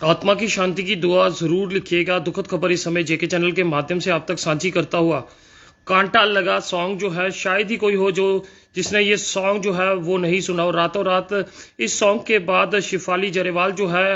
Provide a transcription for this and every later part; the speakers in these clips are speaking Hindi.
आत्मा की शांति की दुआ जरूर लिखिएगा। दुखद खबर इस समय जेके चैनल के माध्यम से आप तक साझी करता हुआ कांटा लगा सॉन्ग जो है, शायद ही कोई हो जो जिसने ये सॉन्ग जो है वो नहीं सुना। और रातों रात इस सॉन्ग के बाद शिफाली जरेवाल जो है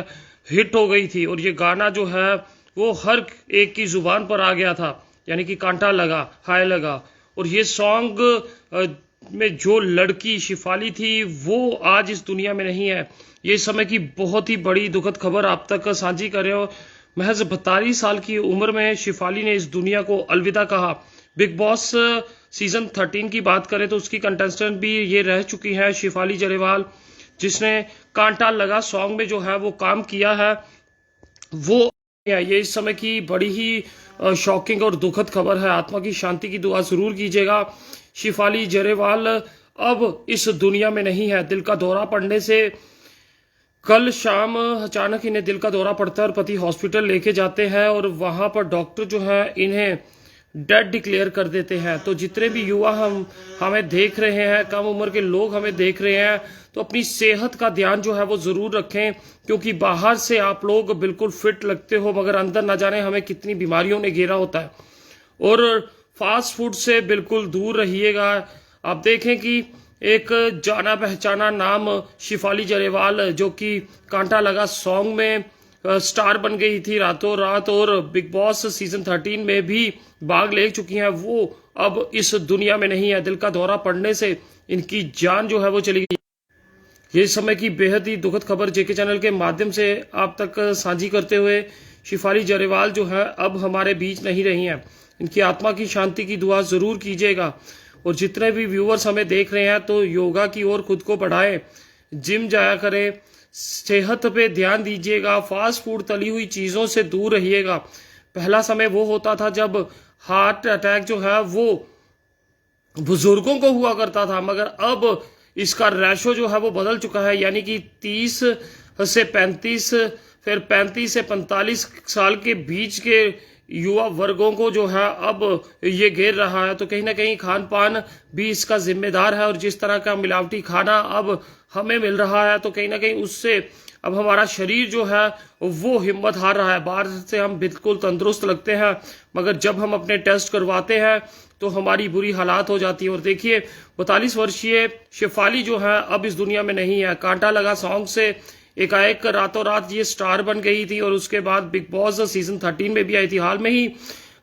हिट हो गई थी और ये गाना जो है वो हर एक की जुबान पर आ गया था, यानी कि कांटा लगा, हाय लगा। और ये सॉन्ग में जो लड़की शिफाली थी वो आज इस दुनिया में नहीं है। ये समय की बहुत ही बड़ी दुखद खबर आप तक साझी कर रहे हो। महज 42 साल की उम्र में शिफाली ने इस दुनिया को अलविदा कहा। बिग बॉस सीजन 13 की बात करें तो उसकी कंटेस्टेंट भी ये रह चुकी है शिफाली जरेवाल, जिसने कांटा लगा सॉन्ग में जो है वो काम किया है। वो ये इस समय की बड़ी ही शॉकिंग और दुखद खबर है। आत्मा की शांति की दुआ जरूर कीजिएगा। शिफाली जरेवाल अब इस दुनिया में नहीं है। दिल का दौरा पड़ने से कल शाम अचानक इन्हें दिल का दौरा पड़ता है और पति हॉस्पिटल लेके जाते हैं और वहां पर डॉक्टर जो है इन्हें डेड डिक्लेयर कर देते हैं। तो जितने भी युवा हमें देख रहे हैं, कम उम्र के लोग हमें देख रहे हैं, तो अपनी सेहत का ध्यान जो है वो जरूर रखें, क्योंकि बाहर से आप लोग बिल्कुल फिट लगते हो मगर अंदर ना जाने हमें कितनी बीमारियों ने घेरा होता है। और फास्ट फूड से बिल्कुल दूर रहिएगा। आप देखें कि एक जाना पहचाना नाम शिफाली जरेवाल, जो कि कांटा लगा सॉन्ग में स्टार बन गई थी रातों रात और बिग बॉस सीजन 13 में भी भाग ले चुकी हैं, वो अब इस दुनिया में नहीं है। दिल का दौरा पड़ने से इनकी जान जो है वो चली गई। ये समय की बेहद ही दुखद खबर जेके चैनल के माध्यम से आप तक साझी करते हुए शिफाली जरेवाल जो है अब हमारे बीच नहीं रही हैं। इनकी आत्मा की शांति की दुआ जरूर कीजिएगा। और जितने भी व्यूअर्स हमें देख रहे हैं तो योगा की ओर खुद को बढ़ाएं, जिम जाया करें, सेहत पे ध्यान दीजिएगा, फास्ट फूड तली हुई चीज़ों से दूर रहिएगा। पहला समय वो होता था जब हार्ट अटैक जो है वो बुजुर्गों को हुआ करता था, मगर अब इसका रेशो जो है वो बदल चुका है, यानी कि 30 से 35, फिर 35 से 45 साल के बीच के युवा वर्गों को जो है अब ये घेर रहा है। तो कहीं ना कहीं खान पान भी इसका जिम्मेदार है और जिस तरह का मिलावटी खाना अब हमें मिल रहा है तो कहीं ना कहीं उससे अब हमारा शरीर जो है वो हिम्मत हार रहा है। बाहर से हम बिल्कुल तंदुरुस्त लगते हैं मगर जब हम अपने टेस्ट करवाते हैं तो हमारी बुरी हालात हो जाती है। और देखिए 42 वर्षीय शिफाली जो है अब इस दुनिया में नहीं है। कांटा लगा सॉन्ग से एकाएक रातों रात ये स्टार बन गई थी और उसके बाद बिग बॉस सीजन 13 में भी आई थी। हाल में ही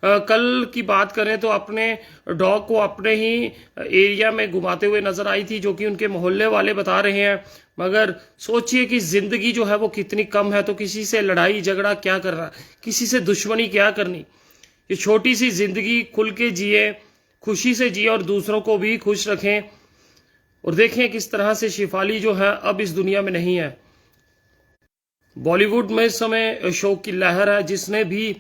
कल की बात करें तो अपने डॉग को अपने ही एरिया में घुमाते हुए नजर आई थी, जो कि उनके मोहल्ले वाले बता रहे हैं। मगर सोचिए कि जिंदगी जो है वो कितनी कम है, तो किसी से लड़ाई झगड़ा क्या करना, किसी से दुश्मनी क्या करनी। ये छोटी सी जिंदगी खुल के जिए, खुशी से जिए और दूसरों को भी खुश रखें। और देखें किस तरह से शिफाली जो है अब इस दुनिया में नहीं है। बॉलीवुड में इस समय शोक की लहर है। जिसने भी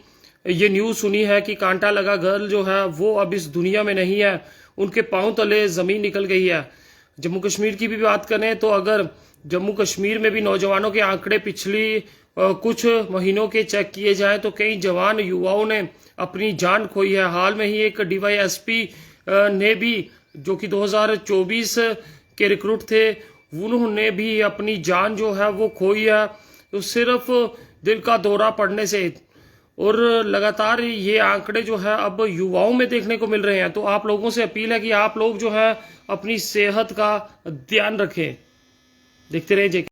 ये न्यूज़ सुनी है कि कांटा लगा गर्ल जो है वो अब इस दुनिया में नहीं है, उनके पांव तले जमीन निकल गई है। जम्मू कश्मीर की भी बात करें तो अगर जम्मू कश्मीर में भी नौजवानों के आंकड़े पिछली कुछ महीनों के चेक किए जाएं तो कई जवान युवाओं ने अपनी जान खोई है। हाल में ही एक डीवाईएसपी ने भी, जो कि 2024 के रिक्रूट थे, उन्होंने भी अपनी जान जो है वो खोई है, तो सिर्फ दिल का दौरा पड़ने से। और लगातार ये आंकड़े जो है अब युवाओं में देखने को मिल रहे हैं। तो आप लोगों से अपील है कि आप लोग जो है अपनी सेहत का ध्यान रखें। देखते रहिए।